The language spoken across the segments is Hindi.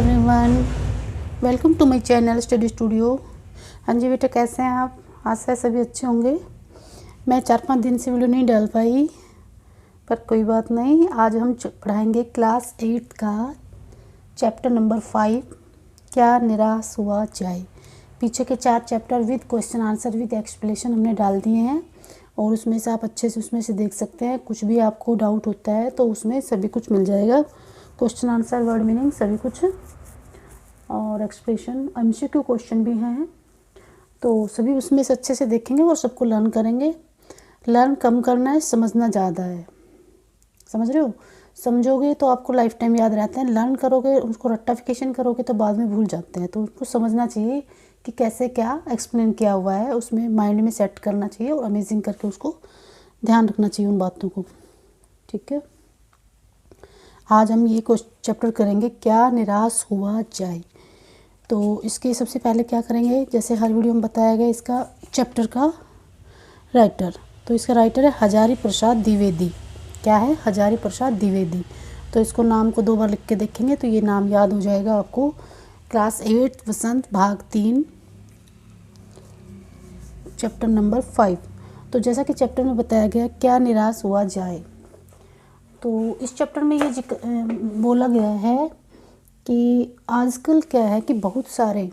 Everyone, welcome to my channel study studio. हाँ जी बेटा, कैसे हैं आप? आशा है सभी अच्छे होंगे। मैं 4-5 दिन से वीडियो नहीं डाल पाई, पर कोई बात नहीं। आज हम पढ़ाएंगे क्लास 8 का चैप्टर नंबर 5, क्या निराश हुआ जाए। पीछे के 4 chapter with question answer with explanation हमने डाल दिए हैं, और उसमें से आप अच्छे से उसमें से देख सकते हैं। कुछ भी आपको डाउट होता है तो उसमें सभी कुछ मिल जाएगा, क्वेश्चन आंसर, वर्ड मीनिंग, सभी कुछ, और एक्सप्रेशन, एमसीक्यू क्वेश्चन भी हैं। तो सभी उसमें से अच्छे से देखेंगे और सबको लर्न करेंगे। लर्न कम करना है, समझना ज़्यादा है। समझ रहे हो? समझोगे तो आपको लाइफ टाइम याद रहता है। लर्न करोगे, उसको रट्टाफिकेशन करोगे तो बाद में भूल जाते हैं। तो उसको समझना चाहिए कि कैसे क्या एक्सप्लेन किया हुआ है, उसमें माइंड में सेट करना चाहिए और अमेजिंग करके उसको ध्यान रखना चाहिए उन बातों को। ठीक है, आज हम ये चैप्टर करेंगे, क्या निराश हुआ जाए। तो इसके सबसे पहले क्या करेंगे, जैसे हर वीडियो में बताया गया, इसका चैप्टर का राइटर। तो इसका राइटर है हजारी प्रसाद द्विवेदी। क्या है? हजारी प्रसाद द्विवेदी। तो इसको नाम को 2 बार लिख के देखेंगे तो ये नाम याद हो जाएगा आपको। क्लास 8 वसंत भाग 3 चैप्टर नंबर 5। तो जैसा कि चैप्टर में बताया गया, क्या निराश हुआ जाए। तो इस चैप्टर में ये बोला गया है कि आजकल क्या है कि बहुत सारे,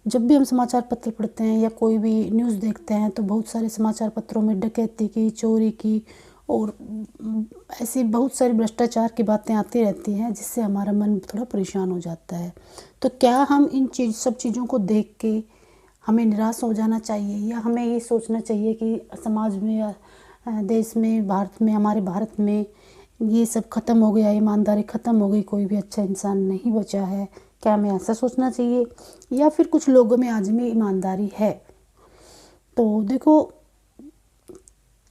जब भी हम समाचार पत्र पढ़ते हैं या कोई भी न्यूज़ देखते हैं तो बहुत सारे समाचार पत्रों में डकैती की, चोरी की और ऐसी बहुत सारी भ्रष्टाचार की बातें आती रहती हैं, जिससे हमारा मन थोड़ा परेशान हो जाता है। तो क्या हम इन सब चीज़ों को देख के हमें निराश हो जाना चाहिए, या हमें ये सोचना चाहिए कि समाज में या देश में, भारत में, हमारे भारत में ये सब ख़त्म हो गया, ईमानदारी ख़त्म हो गई, कोई भी अच्छा इंसान नहीं बचा है? क्या हमें ऐसा सोचना चाहिए, या फिर कुछ लोगों में आज भी ईमानदारी है? तो देखो,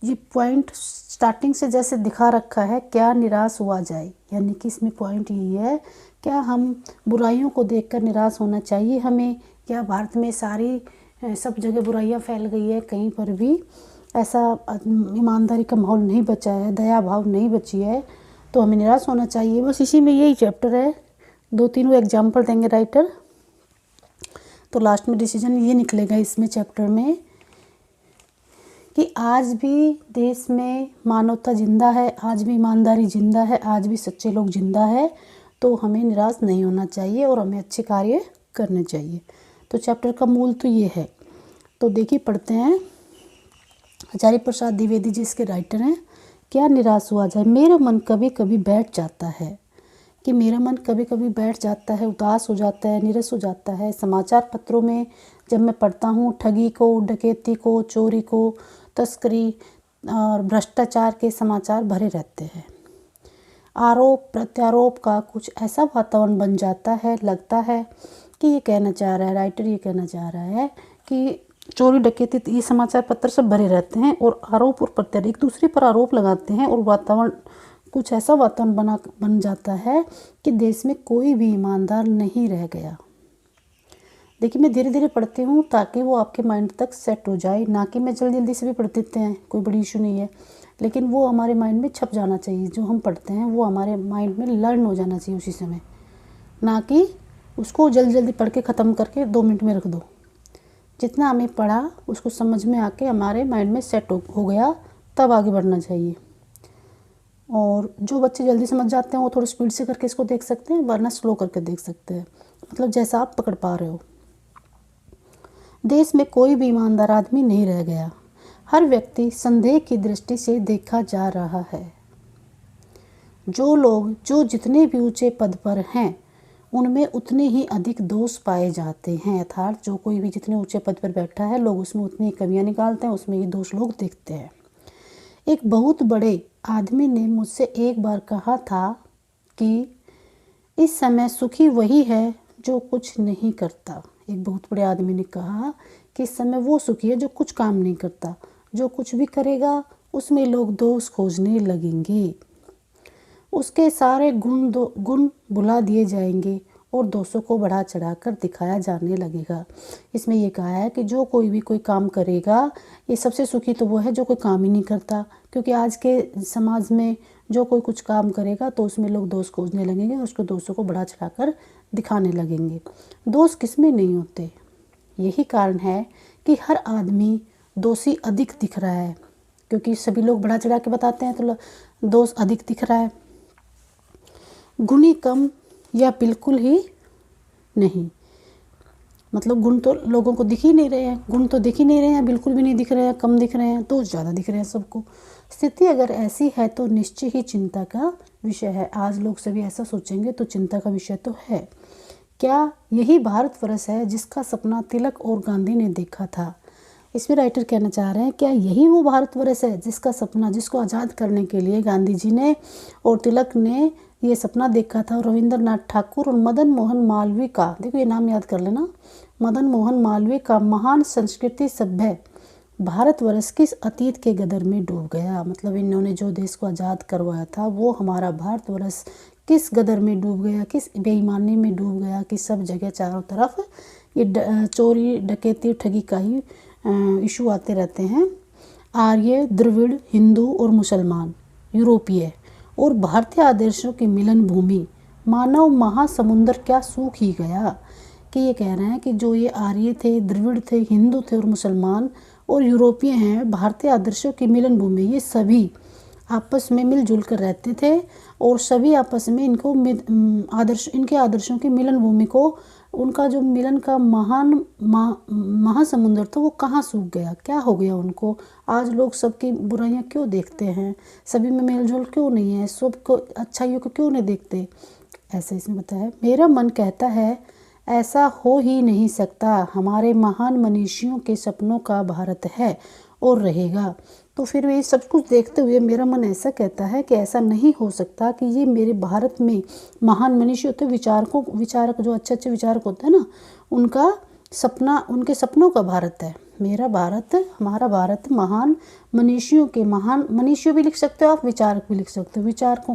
ये पॉइंट स्टार्टिंग से जैसे दिखा रखा है, क्या निराश हुआ जाए, यानी कि इसमें पॉइंट यही है, क्या हम बुराइयों को देखकर निराश होना चाहिए हमें? क्या भारत में सारी सब जगह बुराइयां फैल गई है, कहीं पर भी ऐसा ईमानदारी का माहौल नहीं बचा है, दया भाव नहीं बची है, तो हमें निराश होना चाहिए? बस इसी में यही चैप्टर है। 2-3 वो एग्जाम्पल देंगे राइटर, तो लास्ट में डिसीजन ये निकलेगा इसमें चैप्टर में कि आज भी देश में मानवता जिंदा है, आज भी ईमानदारी जिंदा है, आज भी सच्चे लोग जिंदा है। तो हमें निराश नहीं होना चाहिए और हमें अच्छे कार्य करने चाहिए। तो चैप्टर का मूल तो ये है। तो देखिए, पढ़ते हैं। हजारी प्रसाद द्विवेदी जी इसके राइटर हैं। क्या निराश हुआ जाए। मेरा मन कभी कभी बैठ जाता है, कि मेरा मन कभी कभी बैठ जाता है, उदास हो जाता है, निराश हो जाता है। समाचार पत्रों में जब मैं पढ़ता हूँ, ठगी को, डकैती को, चोरी को, तस्करी और भ्रष्टाचार के समाचार भरे रहते हैं। आरोप प्रत्यारोप का कुछ ऐसा वातावरण बन जाता है, लगता है कि ये कहना चाह रहा है, राइटर ये कहना चाह रहा है कि चोरी डकैती, ये समाचार पत्र सब भरे रहते हैं और आरोप और प्रत्यारोप, एक दूसरे पर आरोप लगाते हैं, और वातावरण, कुछ ऐसा वातावरण बन जाता है कि देश में कोई भी ईमानदार नहीं रह गया। देखिए, मैं धीरे धीरे पढ़ती हूँ ताकि वो आपके माइंड तक सेट हो जाए, ना कि मैं जल्दी जल्दी से भी पढ़ देते हैं, कोई बड़ी इशू नहीं है, लेकिन वो हमारे माइंड में छप जाना चाहिए। जो हम पढ़ते हैं वो हमारे माइंड में लर्न हो जाना चाहिए उसी समय, ना कि उसको जल्दी जल्दी पढ़ के ख़त्म करके 2 मिनट में रख दो। जितना हमें पढ़ा उसको समझ में आके हमारे माइंड में सेट हो गया, तब आगे बढ़ना चाहिए। और जो बच्चे जल्दी समझ जाते हैं वो थोड़ा स्पीड से करके इसको देख सकते हैं, वरना स्लो करके देख सकते हैं, मतलब जैसा आप पकड़ पा रहे हो। देश में कोई भी ईमानदार आदमी नहीं रह गया। हर व्यक्ति संदेह की दृष्टि से देखा जा रहा है। जो लोग जो जितने भी ऊंचे पद पर हैं, उनमें उतने ही अधिक दोष पाए जाते हैं। अर्थात जो कोई भी जितने ऊंचे पद पर बैठा है, लोग उसमें उतनी कमियां निकालते हैं, उसमें ये दोष लोग देखते हैं। एक बहुत बड़े आदमी ने मुझसे एक बार कहा था कि इस समय सुखी वही है जो कुछ नहीं करता। एक बहुत बड़े आदमी ने कहा कि इस समय वो सुखी है जो कुछ काम नहीं करता, जो कुछ भी करेगा उसमें लोग दोष खोजने लगेंगे, उसके सारे गुण भुला दिए जाएंगे और दोषों को बढ़ा चढ़ाकर दिखाया जाने लगेगा। इसमें ये कहा है कि जो कोई भी कोई काम करेगा, ये सबसे सुखी तो वो है जो कोई काम ही नहीं करता, क्योंकि आज के समाज में जो कोई कुछ काम करेगा तो उसमें लोग दोष खोजने लगेंगे और उसको दोषों को बढ़ा चढ़ाकर दिखाने लगेंगे। दोष किसमें नहीं होते। यही कारण है कि हर आदमी दोषी अधिक दिख रहा है, क्योंकि सभी लोग बढ़ा चढ़ा के बताते हैं तो दोष अधिक दिख रहा है। गुणी कम या बिल्कुल ही नहीं, मतलब गुण तो लोगों को दिख ही नहीं रहे हैं, गुण तो दिख ही नहीं रहे हैं, बिल्कुल भी नहीं दिख रहे हैं, कम दिख रहे हैं, तो ज़्यादा दिख रहे हैं सबको। स्थिति अगर ऐसी है तो निश्चय ही चिंता का विषय है। आज लोग सभी ऐसा सोचेंगे तो चिंता का विषय तो है। क्या यही भारतवर्ष है जिसका सपना तिलक और गांधी ने देखा था। इसमें राइटर कहना चाह रहे हैं क्या यही वो भारतवर्ष है जिसका सपना, जिसको आज़ाद करने के लिए गांधी जी ने और तिलक ने ये सपना देखा था। रविंद्रनाथ ठाकुर और मदन मोहन मालवीय का, देखो ये नाम याद कर लेना, मदन मोहन मालवीय का महान संस्कृति सभ्य भारतवर्ष किस अतीत के गदर में डूब गया। मतलब इन्होंने जो देश को आज़ाद करवाया था वो हमारा भारतवर्ष किस गदर में डूब गया, किस बेईमानी में डूब गया कि सब जगह चारों तरफ ये चोरी डकैती ठगी का ही इशू आते रहते हैं। आर्य, द्रविड़, हिंदू और मुसलमान, यूरोपीय और भारतीय आदर्शों की मिलन भूमि, मानव महासमुंदर क्या सूख ही गया। कि ये कह रहे हैं कि जो ये आर्य थे, द्रविड़ थे, हिंदू थे और मुसलमान और यूरोपीय हैं, भारतीय आदर्शों की मिलन भूमि, ये सभी आपस में मिलजुल कर रहते थे और सभी आपस में इनको इनके आदर्शों की मिलन भूमि को, उनका जो मिलन का महान महासमुंदर था वो कहाँ सूख गया, क्या हो गया उनको। आज लोग सबकी बुराइयां क्यों देखते हैं, सभी में मेलजोल क्यों नहीं है, सबको अच्छाइयों को क्यों नहीं देखते। ऐसे इसमें बताया, मेरा मन कहता है ऐसा हो ही नहीं सकता, हमारे महान मनीषियों के सपनों का भारत है और रहेगा। तो फिर ये सब कुछ देखते हुए मेरा मन ऐसा कहता है कि ऐसा नहीं हो सकता कि ये मेरे भारत में महान मनीषी होते, विचारक जो अच्छे अच्छे विचारक होते हैं ना, उनका सपना, उनके सपनों का भारत है मेरा भारत, हमारा भारत महान मनीषियों के, महान मनीषियों भी लिख सकते हो आप, विचारक भी लिख सकते हो, विचारकों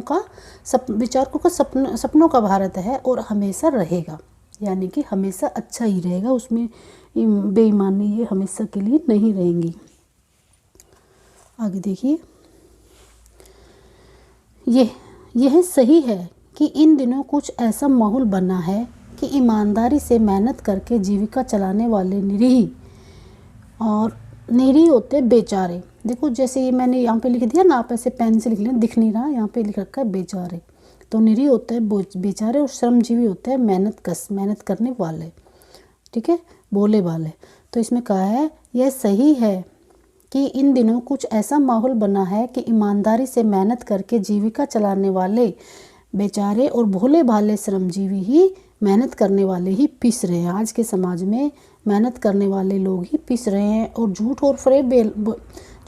का सपनों का भारत है और हमेशा रहेगा, यानी कि हमेशा अच्छा ही रहेगा, उसमें बेईमानी ये हमेशा के लिए नहीं रहेंगी। आगे देखिए, यह सही है कि इन दिनों कुछ ऐसा माहौल बना है कि ईमानदारी से मेहनत करके जीविका चलाने वाले निरीह होते बेचारे। देखो जैसे ये मैंने यहाँ पे लिख दिया ना, आप ऐसे पेन से लिख लें, दिख नहीं रहा, यहाँ पे लिख रखा है बेचारे। तो निरीह होते हैं बेचारे और श्रमजीवी होते हैं मेहनत करने वाले, ठीक है, बोले वाले। तो इसमें कहा है यह सही है कि इन दिनों कुछ ऐसा माहौल बना है कि ईमानदारी से मेहनत करके जीविका चलाने वाले बेचारे और भोले भाले श्रमजीवी ही मेहनत करने वाले ही पिस रहे हैं। आज के समाज में मेहनत करने वाले लोग ही पिस रहे हैं और झूठ और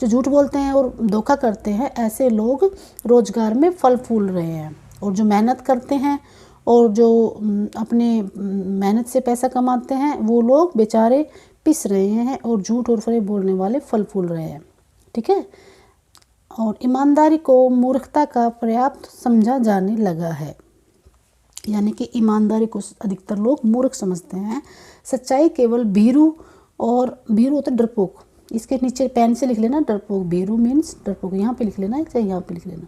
जो झूठ बोलते हैं और धोखा करते हैं, ऐसे लोग रोजगार में फल फूल रहे हैं। और जो मेहनत करते हैं और जो अपने मेहनत से पैसा कमाते हैं वो लोग बेचारे पिस रहे हैं और झूठ और फरेब बोलने वाले फल फूल रहे हैं, ठीक है। और ईमानदारी को मूर्खता का पर्याप्त समझा जाने लगा है, यानी कि ईमानदारी को अधिकतर लोग मूर्ख समझते हैं। सच्चाई केवल भीरू, और भीरू होता है डरपोक, इसके नीचे पेन से लिख लेना डरपोक, भीरू मीन्स डरपोक, यहाँ पे लिख लेना, चाहे यहाँ पे लिख लेना।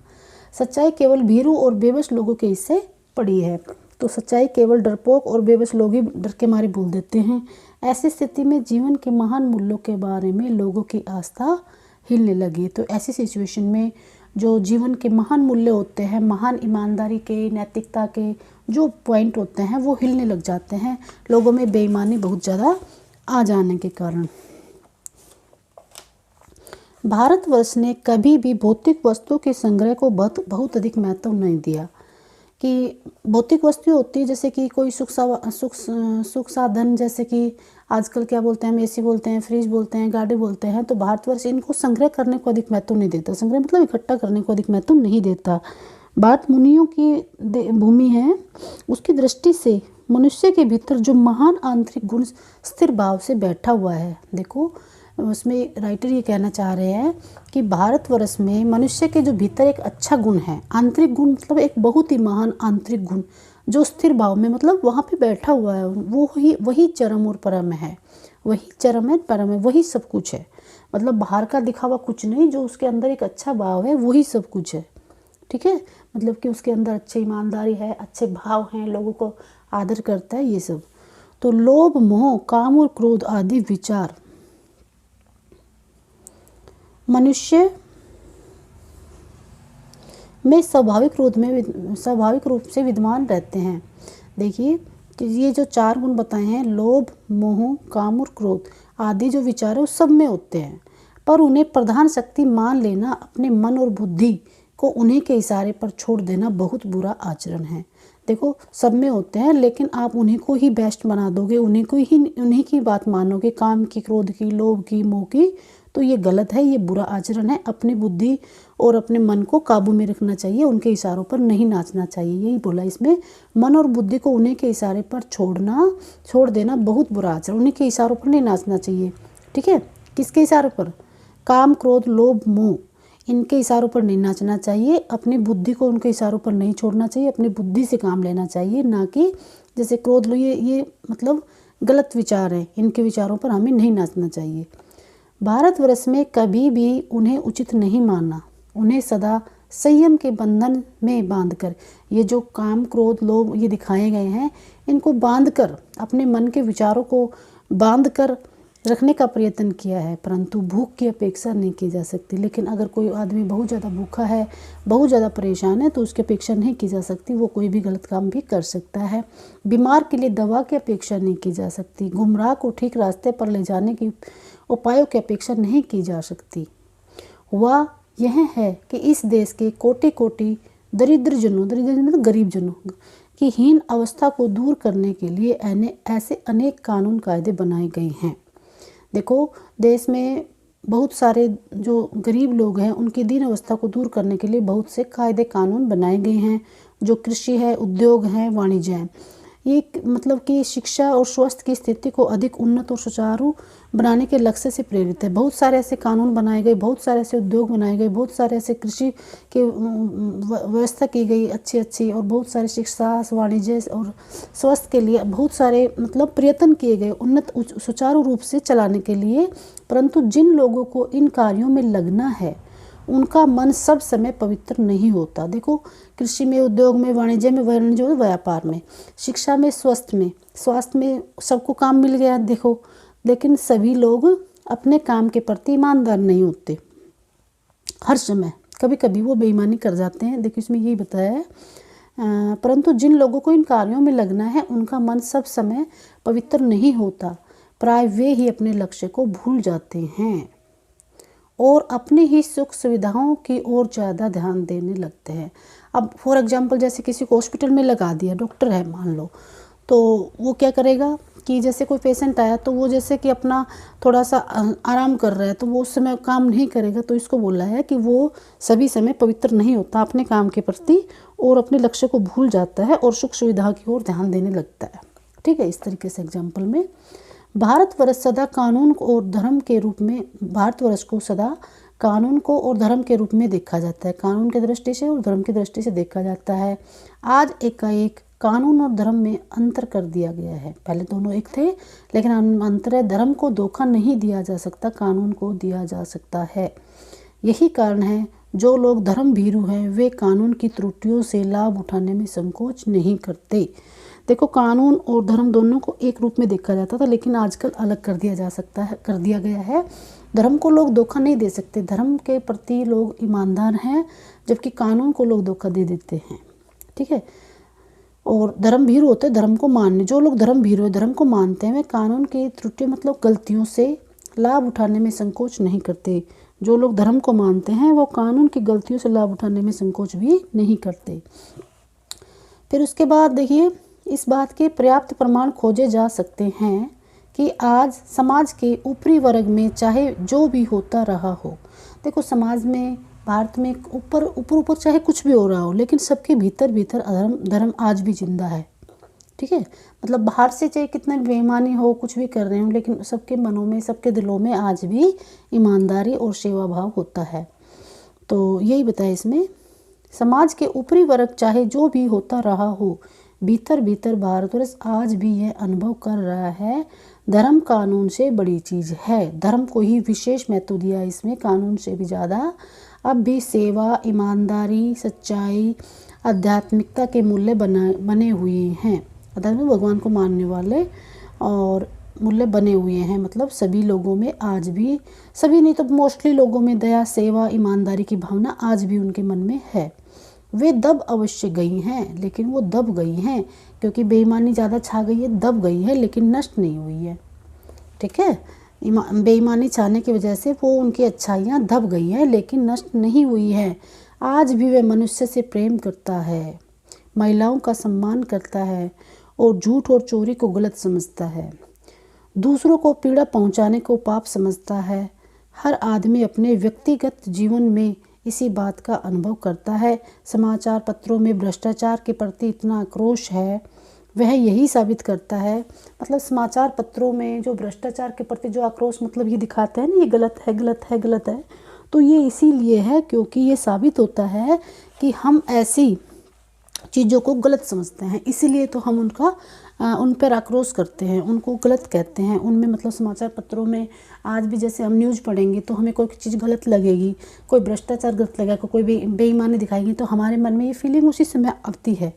सच्चाई केवल भीरू और बेबस लोगों के हिस्से पड़ी है। तो सच्चाई केवल डरपोक और बेबस लोग ही डर के मारे बोल देते हैं। ऐसी स्थिति में जीवन के महान मूल्यों के बारे में लोगों की आस्था हिलने लगी। तो ऐसी सिचुएशन में जो जीवन के महान मूल्य होते हैं, महान ईमानदारी के, नैतिकता के जो पॉइंट होते हैं वो हिलने लग जाते हैं, लोगों में बेईमानी बहुत ज़्यादा आ जाने के कारण। भारतवर्ष ने कभी भी भौतिक वस्तुओं के संग्रह को बहुत अधिक महत्व नहीं दिया। कि भौतिक वस्तु होती है जैसे कि कोई सुख साधन, जैसे कि आजकल क्या बोलते हैं हम, एसी बोलते हैं, फ्रिज बोलते हैं, गाड़ी बोलते हैं, तो भारतवर्ष इनको संग्रह करने को अधिक महत्व नहीं देता। संग्रह मतलब इकट्ठा करने को अधिक महत्व नहीं देता। भारत मुनियों की भूमि है, उसकी दृष्टि से मनुष्य के भीतर जो महान आंतरिक गुण स्थिर भाव से बैठा हुआ है। देखो उसमें राइटर ये कहना चाह रहे हैं कि भारतवर्ष में मनुष्य के जो भीतर एक अच्छा गुण है, आंतरिक गुण मतलब एक बहुत ही महान आंतरिक गुण जो स्थिर भाव में मतलब वहाँ पे बैठा हुआ है, वो वही चरम और परम है, वही चरम है, परम है, वही सब कुछ है। मतलब बाहर का दिखावा कुछ नहीं, जो उसके अंदर एक अच्छा भाव है वही सब कुछ है, ठीक है, मतलब कि उसके अंदर अच्छी ईमानदारी है, अच्छे भाव हैं, लोगों को आदर करता है, ये सब। तो लोभ, मोह, काम और क्रोध आदि विचार मनुष्य में स्वाभाविक रूप से विद्यमान रहते हैं। देखिए कि ये जो 4 गुण बताए हैं, लोभ, मोह, काम और क्रोध आदि जो विचार है, वो सब में होते हैं, पर उन्हें प्रधान शक्ति मान लेना, अपने मन और बुद्धि को उन्हीं के इशारे पर छोड़ देना बहुत बुरा आचरण है। देखो, सब में होते हैं, लेकिन आप उन्हीं को ही बेस्ट बना दोगे, उन्हीं की बात मानोगे, काम की, क्रोध की, लोभ की, मोह की, तो ये गलत है, ये बुरा आचरण है। अपनी बुद्धि और अपने मन को काबू में रखना चाहिए, उनके इशारों पर नहीं नाचना चाहिए। यही बोला इसमें, मन और बुद्धि को उन्हीं के इशारे पर छोड़ देना बहुत बुरा आचरण, उन्हीं के इशारों पर नहीं नाचना चाहिए। ठीक है, किसके इशारों पर? काम, क्रोध, लोभ, मोह, इनके इशारों पर नहीं नाचना चाहिए। अपनी बुद्धि को उनके इशारों पर नहीं छोड़ना चाहिए, अपनी बुद्धि से काम लेना चाहिए, ना कि जैसे क्रोध लो, ये मतलब गलत विचार है, इनके विचारों पर हमें नहीं नाचना चाहिए। भारतवर्ष में कभी भी उन्हें उचित नहीं मानना, उन्हें सदा संयम के बंधन में बांधकर, ये जो काम, क्रोध, लोभ ये दिखाए गए हैं, इनको बांधकर, अपने मन के विचारों को बांधकर रखने का प्रयत्न किया है, परंतु भूख की अपेक्षा नहीं की जा सकती। लेकिन अगर कोई आदमी बहुत ज़्यादा भूखा है, बहुत ज़्यादा परेशान है, तो उसकी अपेक्षा नहीं की जा सकती, वो कोई भी गलत काम भी कर सकता है। बीमार के लिए दवा की अपेक्षा नहीं की जा सकती, गुमराह को ठीक रास्ते पर ले जाने की उपायों की अपेक्षा नहीं की जा सकती। वह यह है कि इस देश के कोटि कोटि दरिद्र जनों मतलब गरीब जनों की हीन अवस्था को दूर करने के लिए ऐसे अनेक कानून कायदे बनाए गए हैं। देखो, देश में बहुत सारे जो गरीब लोग हैं, उनकी दीन अवस्था को दूर करने के लिए बहुत से कायदे कानून बनाए गए हैं, जो कृषि है, उद्योग है, वाणिज्य है। ये मतलब कि शिक्षा और स्वास्थ्य की स्थिति को अधिक उन्नत और सुचारू बनाने के लक्ष्य से प्रेरित है। बहुत सारे ऐसे कानून बनाए गए, बहुत सारे ऐसे उद्योग बनाए गए, बहुत सारे ऐसे कृषि की व्यवस्था की गई अच्छी, और बहुत सारे शिक्षा, वाणिज्य और स्वास्थ्य के लिए बहुत सारे मतलब प्रयत्न किए गए उन्नत सुचारू रूप से चलाने के लिए। परंतु जिन लोगों को इन कार्यों में लगना है, उनका मन सब समय पवित्र नहीं होता। देखो, कृषि में, उद्योग में, वाणिज्य में, व्यापार में, शिक्षा में, स्वास्थ्य में सबको काम मिल गया, देखो, लेकिन सभी लोग अपने काम के प्रति ईमानदार नहीं होते। हर समय कभी कभी वो बेईमानी कर जाते हैं। देखो, इसमें यही बताया है, परंतु जिन लोगों को इन कार्यों में लगना है, उनका मन सब समय पवित्र नहीं होता। प्राय वे ही अपने लक्ष्य को भूल जाते हैं और अपनी ही सुख सुविधाओं की ओर ज़्यादा ध्यान देने लगते हैं। अब फॉर एग्जांपल, जैसे किसी को हॉस्पिटल में लगा दिया, डॉक्टर है मान लो, तो वो क्या करेगा कि जैसे कोई पेशेंट आया, तो वो जैसे कि अपना थोड़ा सा आराम कर रहा है, तो वो उस समय काम नहीं करेगा। तो इसको बोला है कि वो सभी समय पवित्र नहीं होता अपने काम के प्रति, और अपने लक्ष्य को भूल जाता है और सुख सुविधा की ओर ध्यान देने लगता है। ठीक है, इस तरीके से एग्जाम्पल में भारतवर्ष सदा कानून को और धर्म के रूप में, भारतवर्ष को सदा कानून को और धर्म के रूप में देखा जाता है, कानून की दृष्टि से और धर्म की दृष्टि से देखा जाता है। आज एकाएक कानून और धर्म में अंतर कर दिया गया है। पहले दोनों एक थे, लेकिन अंतर है, धर्म को धोखा नहीं दिया जा सकता, कानून को दिया जा सकता है। यही कारण है जो लोग धर्म भीरू हैं, वे कानून की त्रुटियों से लाभ उठाने में संकोच नहीं करते। देखो, कानून और धर्म दोनों को एक रूप में देखा जाता था, लेकिन आजकल अलग कर दिया गया है। धर्म को लोग धोखा नहीं दे सकते, धर्म के प्रति लोग ईमानदार हैं, जबकि कानून को लोग धोखा दे देते हैं। ठीक है, और धर्म भीरू होते हैं धर्म को मानने, जो लोग धर्म भीरू है, धर्म को मानते हैं, वे कानून की त्रुटियों मतलब गलतियों से लाभ उठाने में संकोच नहीं करते। जो लोग धर्म को मानते हैं, वो कानून की गलतियों से लाभ उठाने में संकोच भी नहीं करते। फिर उसके बाद देखिए, इस बात के पर्याप्त प्रमाण खोजे जा सकते हैं कि आज समाज के ऊपरी वर्ग में चाहे जो भी होता रहा हो, देखो समाज में, भारत में ऊपर चाहे कुछ भी हो रहा हो, लेकिन सबके भीतर धर्म आज भी जिंदा है। ठीक है, मतलब बाहर से चाहे कितना बेईमानी हो, कुछ भी कर रहे हो, लेकिन सबके मनों में, सबके दिलों में आज भी ईमानदारी और सेवा भाव होता है। तो यही बताया इसमें, समाज के ऊपरी वर्ग चाहे जो भी होता रहा हो, भीतर भारतवर्ष आज भी यह अनुभव कर रहा है, धर्म कानून से बड़ी चीज़ है। धर्म को ही विशेष महत्व दिया इसमें, कानून से भी ज़्यादा। अब भी सेवा, ईमानदारी, सच्चाई, आध्यात्मिकता के मूल्य बने हुए हैं। अर्थात भगवान को मानने वाले और मूल्य बने हुए हैं, मतलब सभी लोगों में आज भी, सभी नहीं तो मोस्टली लोगों में दया, सेवा, ईमानदारी की भावना आज भी उनके मन में है। वे दब अवश्य गई हैं, लेकिन वो दब गई हैं क्योंकि बेईमानी ज़्यादा छा गई है, दब गई है लेकिन नष्ट नहीं हुई है। ठीक है, बेईमानी छाने की वजह से वो उनकी अच्छाइयाँ दब गई हैं लेकिन नष्ट नहीं हुई है। आज भी वे मनुष्य से प्रेम करता है, महिलाओं का सम्मान करता है और झूठ और चोरी को गलत समझता है, दूसरों को पीड़ा पहुंचाने को पाप समझता है। हर आदमी अपने व्यक्तिगत जीवन में इसी बात का अनुभव करता है। समाचार पत्रों में भ्रष्टाचार के प्रति इतना आक्रोश है, वह यही साबित करता है। मतलब समाचार पत्रों में जो भ्रष्टाचार के प्रति जो आक्रोश मतलब ये दिखाते हैं ना, ये गलत है, गलत है, गलत है, तो ये इसीलिए है क्योंकि ये साबित होता है कि हम ऐसी चीज़ों को गलत समझते हैं, इसीलिए तो हम उन पर आक्रोश करते हैं, उनको गलत कहते हैं। उनमें मतलब समाचार पत्रों में आज भी जैसे हम न्यूज़ पढ़ेंगे तो हमें कोई चीज़ गलत लगेगी, कोई भ्रष्टाचार गलत लगेगा, कोई बेईमानी दिखाएंगे तो हमारे मन में ये फीलिंग उसी समय आती है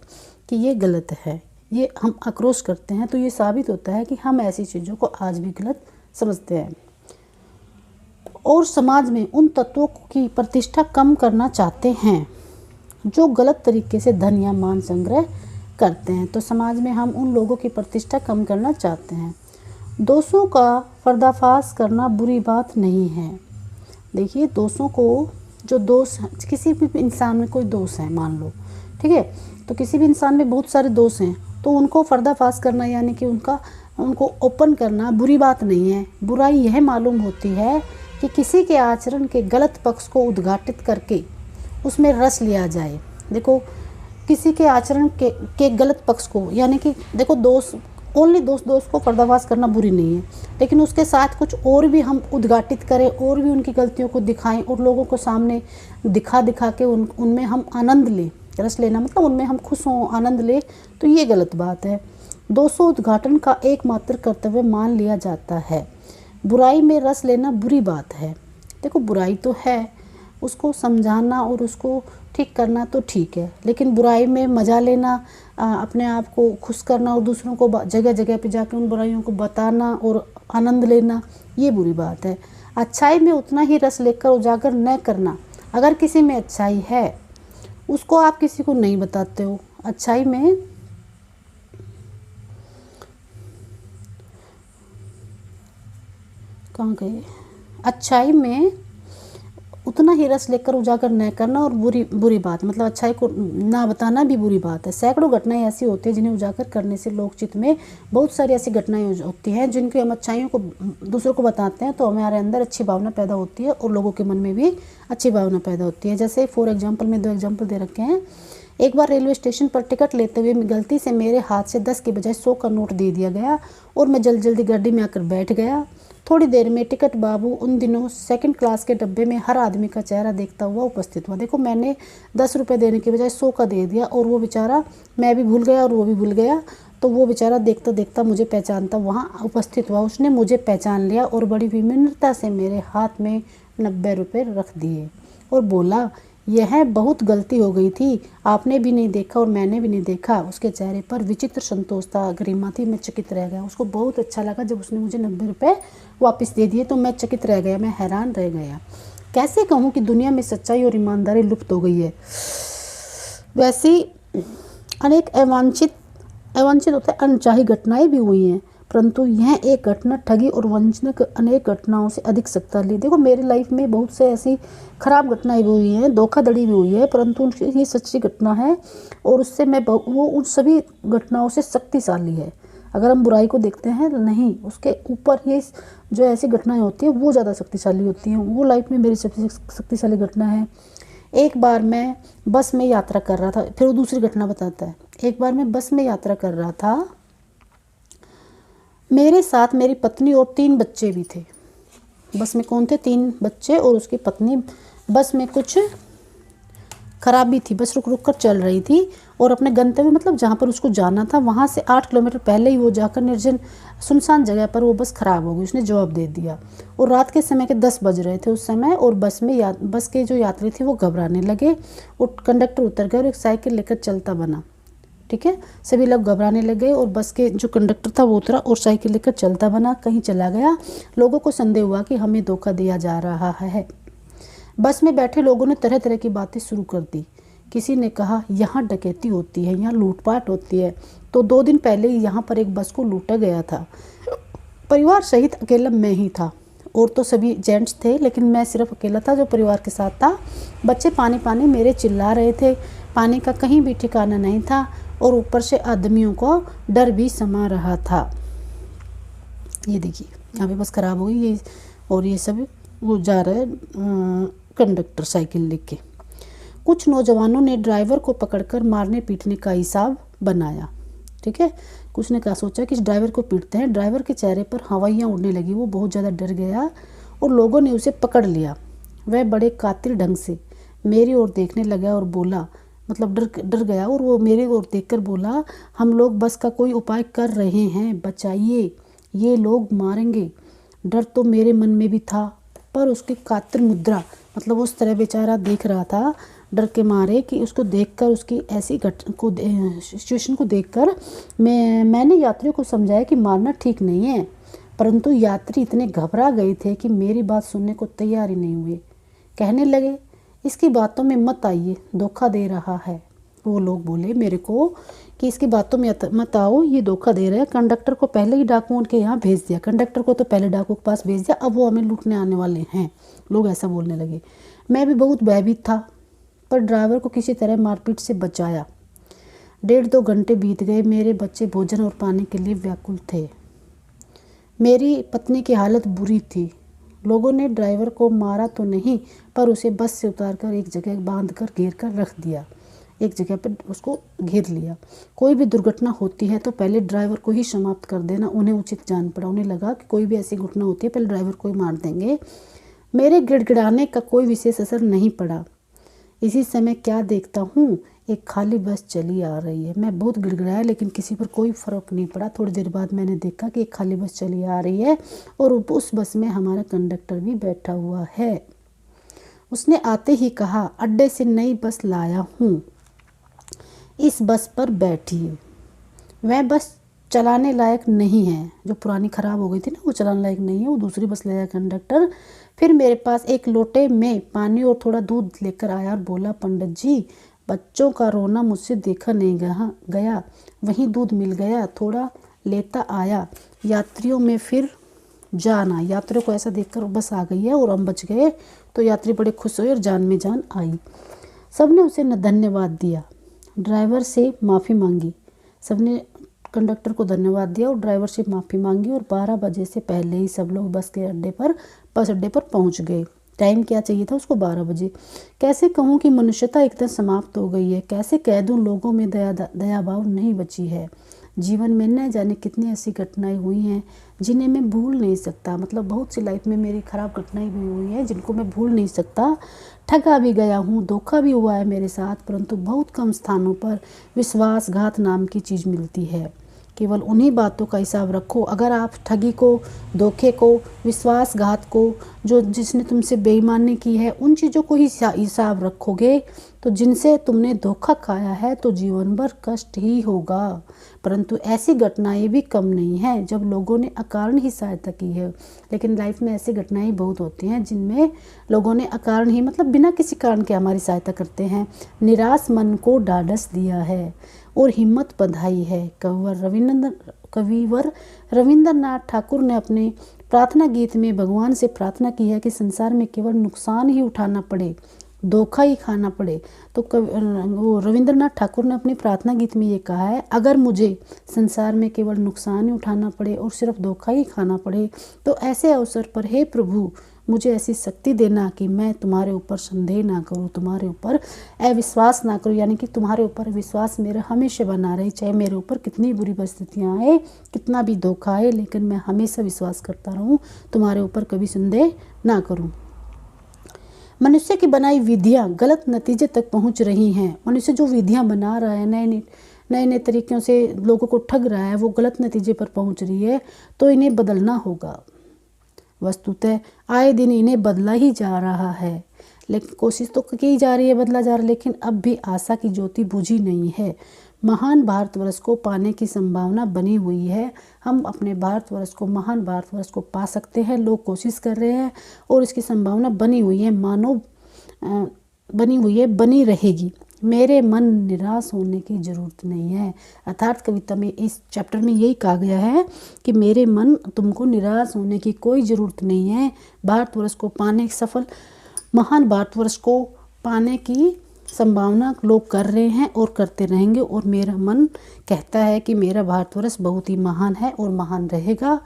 कि ये गलत है, ये हम आक्रोश करते हैं। तो ये साबित होता है कि हम ऐसी चीज़ों को आज भी गलत समझते हैं और समाज में उन तत्वों की प्रतिष्ठा कम करना चाहते हैं जो गलत तरीके से धन या मान संग्रह करते हैं। तो समाज में हम उन लोगों की प्रतिष्ठा कम करना चाहते हैं। दोषों का पर्दाफाश करना बुरी बात नहीं है। देखिए, दोषों को, जो दोष किसी भी इंसान में कोई दोष है मान लो, ठीक है, तो किसी भी इंसान में बहुत सारे दोष हैं, तो उनको पर्दाफाश करना यानी कि उनको ओपन करना बुरी बात नहीं है। बुराई यह मालूम होती है कि किसी के आचरण के गलत पक्ष को उद्घाटित करके उसमें रस लिया जाए। देखो, किसी के आचरण के गलत पक्ष को, यानी कि देखो, दोष को पर्दाफाश करना बुरी नहीं है, लेकिन उसके साथ कुछ और भी हम उद्घाटित करें और भी उनकी गलतियों को दिखाएं और लोगों को सामने दिखा के उनमें हम आनंद लें। रस लेना मतलब उनमें हम खुश हों, आनंद लें, तो ये गलत बात है। दोषों उद्घाटन का एकमात्र कर्तव्य मान लिया जाता है। बुराई में रस लेना बुरी बात है। देखो, बुराई तो है, उसको समझाना और उसको ठीक करना तो ठीक है, लेकिन बुराई में मज़ा लेना, अपने आप को खुश करना और दूसरों को जगह जगह पे जाकर उन बुराइयों को बताना और आनंद लेना, ये बुरी बात है। अच्छाई में उतना ही रस लेकर उजागर न करना। अगर किसी में अच्छाई है उसको आप किसी को नहीं बताते हो। अच्छाई में कहाँ गए, अच्छाई में उतना ही रस लेकर उजागर न करना और बुरी बात, मतलब अच्छाई को ना बताना भी बुरी बात है। सैकड़ों घटनाएं ऐसी होती हैं जिन्हें उजागर करने से लोकचित में बहुत सारी ऐसी घटनाएं होती हैं जिनकी हम अच्छाइयों को दूसरों को बताते हैं तो हमारे अंदर अच्छी भावना पैदा होती है और लोगों के मन में भी अच्छी भावना पैदा होती है। जैसे फॉर एग्जाम्पल में 2 एग्जाम्पल दे रखे हैं। एक बार रेलवे स्टेशन पर टिकट लेते हुए गलती से मेरे हाथ से 10 के बजाय 100 का नोट दे दिया गया और मैं जल्दी गाड़ी में आकर बैठ गया। थोड़ी देर में टिकट बाबू उन दिनों 2nd क्लास के डब्बे में हर आदमी का चेहरा देखता हुआ उपस्थित हुआ। देखो, मैंने 10 रुपये देने के बजाय 100 का दे दिया और वो बेचारा, मैं भी भूल गया और वो भी भूल गया, तो वो बेचारा देखता देखता मुझे पहचानता वहाँ उपस्थित हुआ। उसने मुझे पहचान लिया और बड़ी विनम्रता से मेरे हाथ में 90 रुपये रख दिए और बोला, यह बहुत गलती हो गई थी, आपने भी नहीं देखा और मैंने भी नहीं देखा। उसके चेहरे पर विचित्र संतोष था, गरिमा थी। मैं चकित रह गया। उसको बहुत अच्छा लगा जब उसने मुझे 90 रुपये वापस दे दिए, तो मैं चकित रह गया, मैं हैरान रह गया। कैसे कहूँ कि दुनिया में सच्चाई और ईमानदारी लुप्त हो गई है। वैसी अनेक अवांछित होते अनचाही घटनाएं भी हुई हैं, परंतु यह एक घटना ठगी और वंचना अनेक घटनाओं से अधिक सख्ताली। देखो, मेरी लाइफ में बहुत से ऐसी खराब घटनाएं भी हुई हैं, धोखाधड़ी भी हुई है, परंतु ये सच्ची घटना है और उससे वो उन सभी घटनाओं से शक्तिशाली है। अगर हम बुराई को देखते हैं नहीं, उसके ऊपर ये जो ऐसी घटनाएं होती हैं वो ज़्यादा शक्तिशाली होती हैं। वो लाइफ में मेरी सबसे शक्तिशाली घटना है। एक बार मैं बस में यात्रा कर रहा था, फिर वो दूसरी घटना बताता है। एक बार मैं बस में यात्रा कर रहा था, मेरे साथ मेरी पत्नी और 3 बच्चे भी थे। बस में कौन थे? 3 बच्चे और उसकी पत्नी। बस में कुछ खराबी थी, बस रुक रुक कर चल रही थी और अपने गंतव्य मतलब जहाँ पर उसको जाना था वहाँ से 8 किलोमीटर पहले ही वो जाकर निर्जन सुनसान जगह पर वो बस ख़राब हो गई। उसने जवाब दे दिया और रात के समय के 10 बज रहे थे उस समय, और बस के जो यात्री थे वो घबराने लगे। और कंडक्टर उतर गए और एक साइकिल लेकर चलता बना। ठीक है, सभी लोग घबराने लगे और बस के जो कंडक्टर था वो उतरा और साइकिल लेकर चलता बना, कहीं चला गया। लोगों को संदेह हुआ कि हमें धोखा दिया जा रहा है। बस में बैठे लोगों ने तरह तरह की बातें शुरू कर दी। किसी ने कहा यहाँ डकैती होती है, यहाँ लूटपाट होती है, तो 2 दिन पहले ही यहाँ पर एक बस को लूटा गया था। परिवार सहित अकेला मैं ही था, और तो सभी जेंट्स थे लेकिन मैं सिर्फ अकेला था जो परिवार के साथ था। बच्चे पानी पानी मेरे चिल्ला रहे थे, पानी का कहीं भी ठिकाना नहीं था, और ऊपर से आदमियों को डर भी समा रहा था। ये देखिए यहाँ पे बस ख़राब हो गई ये, और ये सब वो जा रहा है कंडक्टर साइकिल लेके। कुछ नौजवानों ने ड्राइवर को पकड़कर मारने पीटने का हिसाब बनाया। ठीक है, कुछ ने क्या सोचा कि इस ड्राइवर को पीटते हैं। ड्राइवर के चेहरे पर हवाइयाँ उड़ने लगी, वो बहुत ज़्यादा डर गया और लोगों ने उसे पकड़ लिया। वह बड़े कातिल ढंग से मेरी ओर देखने लगा और बोला, मतलब डर गया, और वो मेरे ओर देखकर बोला, हम लोग बस का कोई उपाय कर रहे हैं, बचाइए, ये लोग मारेंगे। डर तो मेरे मन में भी था, पर उसकी कातिल मुद्रा, मतलब उस तरह बेचारा देख रहा था डर के मारे कि उसको देखकर, उसकी ऐसी सिचुएशन को देखकर मैंने यात्रियों को समझाया कि मारना ठीक नहीं है, परंतु यात्री इतने घबरा गए थे कि मेरी बात सुनने को तैयार ही नहीं हुए। कहने लगे, इसकी बातों में मत आइए, धोखा दे रहा है। वो लोग बोले मेरे को कि इसकी बातों में मत आओ, ये धोखा दे रहा है। कंडक्टर को पहले ही डाकुओं के यहाँ भेज दिया, कंडक्टर को तो पहले डाकुओं के पास भेज दिया, अब वो हमें लूटने आने वाले हैं। लोग ऐसा बोलने लगे। मैं भी बहुत भयभीत था, पर ड्राइवर को किसी तरह मारपीट से बचाया। 1.5-2 घंटे बीत गए। मेरे बच्चे भोजन और पानी के लिए व्याकुल थे। मेरी पत्नी की हालत बुरी थी। लोगों ने ड्राइवर को मारा तो नहीं, पर उसे बस से उतारकर एक जगह बांधकर घेर कर रख दिया। एक जगह पर उसको घेर लिया। कोई भी दुर्घटना होती है तो पहले ड्राइवर को ही समाप्त कर देना उन्हें उचित जान पड़ा। उन्हें लगा कि कोई भी ऐसी घटना होती है पहले ड्राइवर को ही मार देंगे। मेरे गिड़गिड़ाने का कोई विशेष असर नहीं पड़ा। इसी समय क्या देखता हूँ, एक खाली बस चली आ रही है। मैं बहुत गिड़गिड़ाया लेकिन किसी पर कोई फ़र्क नहीं पड़ा। थोड़ी देर बाद मैंने देखा कि एक खाली बस चली आ रही है और उस बस में हमारा कंडक्टर भी बैठा हुआ है। उसने आते ही कहा, अड्डे से नई बस लाया हूँ, इस बस पर बैठिए। वह बस चलाने लायक नहीं है, जो पुरानी ख़राब हो गई थी ना, वो चलाने लायक नहीं है, वो दूसरी बस ले आया कंडक्टर। फिर मेरे पास एक लोटे में पानी और थोड़ा दूध लेकर आया और बोला, पंडित जी, बच्चों का रोना मुझसे देखा नहीं गया, वहीं दूध मिल गया, थोड़ा लेता आया। यात्रियों में फिर जान आई। यात्रियों को ऐसा देखकर बस आ गई है और हम बच गए, तो यात्री बड़े खुश हुए और जान में जान आई। सबने उसे धन्यवाद दिया, ड्राइवर से माफ़ी मांगी। सबने कंडक्टर को धन्यवाद दिया और ड्राइवर से माफ़ी मांगी, और 12 बजे से पहले ही सब लोग बस अड्डे पर पहुंच गए। टाइम क्या चाहिए था उसको, 12 बजे। कैसे कहूँ कि मनुष्यता एकदम समाप्त हो गई है, कैसे कह दूँ लोगों में दया भाव नहीं बची है। जीवन में न जाने कितनी ऐसी घटनाएं हुई हैं जिन्हें मैं भूल नहीं सकता। मतलब बहुत सी लाइफ में मेरी ख़राब घटनाएं भी हुई हैं जिनको मैं भूल नहीं सकता। ठगा भी गया हूँ, धोखा भी हुआ है मेरे साथ, परंतु बहुत कम स्थानों पर विश्वासघात नाम की चीज़ मिलती है। केवल उन्हीं बातों का हिसाब रखो। अगर आप ठगी को, धोखे को, विश्वासघात को, जिसने तुमसे बेईमानी की है, उन चीज़ों को ही हिसाब रखोगे तो जिनसे तुमने धोखा खाया है तो जीवन भर कष्ट ही होगा। परंतु ऐसी घटनाएं भी कम नहीं हैं जब लोगों ने अकारण ही सहायता की है। लेकिन लाइफ में ऐसी घटनाएं बहुत होती हैं जिनमें लोगों ने अकारण ही, मतलब बिना किसी कारण के हमारी सहायता करते हैं। निराश मन को ढाढ़स दिया है और हिम्मत बंधाई है। कविवर रविंद्रनाथ ठाकुर ने अपने प्रार्थना गीत में भगवान से प्रार्थना की है कि संसार में केवल नुकसान ही उठाना पड़े, धोखा ही खाना पड़े। तो वो रविंद्रनाथ ठाकुर ने अपनी प्रार्थना गीत में ये कहा है, अगर मुझे संसार में केवल नुकसान ही उठाना पड़े और सिर्फ धोखा ही खाना पड़े तो ऐसे अवसर पर हे प्रभु मुझे ऐसी शक्ति देना कि मैं तुम्हारे ऊपर संदेह ना करूं, तुम्हारे ऊपर अविश्वास ना करूं, यानी कि तुम्हारे ऊपर विश्वास मेरा हमेशा बना रहे, चाहे मेरे ऊपर कितनी बुरी परिस्थितियां आए, कितना भी धोखा आए, लेकिन मैं हमेशा विश्वास करता रहूं, तुम्हारे ऊपर कभी संदेह ना करूं। मनुष्य की बनाई विधियां गलत नतीजे तक पहुंच रही हैं। मनुष्य जो विधियां बना रहा है, नए नए तरीक़ों से लोगों को ठग रहा है, वो गलत नतीजे पर पहुंच रही है, तो इन्हें बदलना होगा। वस्तुतः आए दिन इन्हें बदला ही जा रहा है, लेकिन कोशिश तो की जा रही है, बदला जा रहा है, लेकिन अब भी आशा की ज्योति बुझी नहीं है। महान भारतवर्ष को पाने की संभावना बनी हुई है। हम अपने भारतवर्ष को, महान भारतवर्ष को पा सकते हैं। लोग कोशिश कर रहे हैं और इसकी संभावना बनी हुई है, बनी हुई है, बनी रहेगी। मेरे मन निराश होने की ज़रूरत नहीं है। अर्थात कविता में, इस चैप्टर में यही कहा गया है कि मेरे मन, तुमको निराश होने की कोई ज़रूरत नहीं है। भारतवर्ष को पाने, सफल महान भारतवर्ष को पाने की संभावना लोग कर रहे हैं और करते रहेंगे, और मेरा मन कहता है कि मेरा भारतवर्ष बहुत ही महान है और महान रहेगा।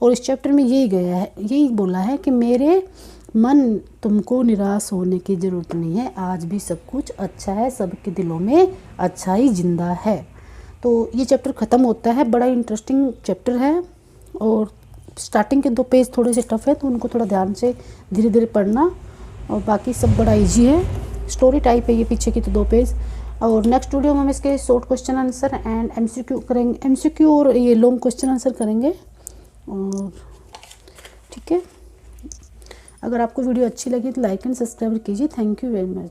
और इस चैप्टर में यही बोला है कि मेरे मन, तुमको निराश होने की ज़रूरत नहीं है। आज भी सब कुछ अच्छा है, सबके दिलों में अच्छाई जिंदा है। तो ये चैप्टर ख़त्म होता है। बड़ा इंटरेस्टिंग चैप्टर है, और स्टार्टिंग के 2 पेज थोड़े से टफ है, तो उनको थोड़ा ध्यान से धीरे धीरे पढ़ना, और बाकी सब बड़ा ईजी है। स्टोरी टाइप है ये, पीछे की तो 2 पेज। और नेक्स्ट वीडियो में हम इसके short question answer and MCQ करेंगे, एमसीक्यू और ये लॉन्ग क्वेश्चन आंसर करेंगे। और ठीक है, अगर आपको वीडियो अच्छी लगी तो लाइक एंड सब्सक्राइब कीजिए। Thank you very much.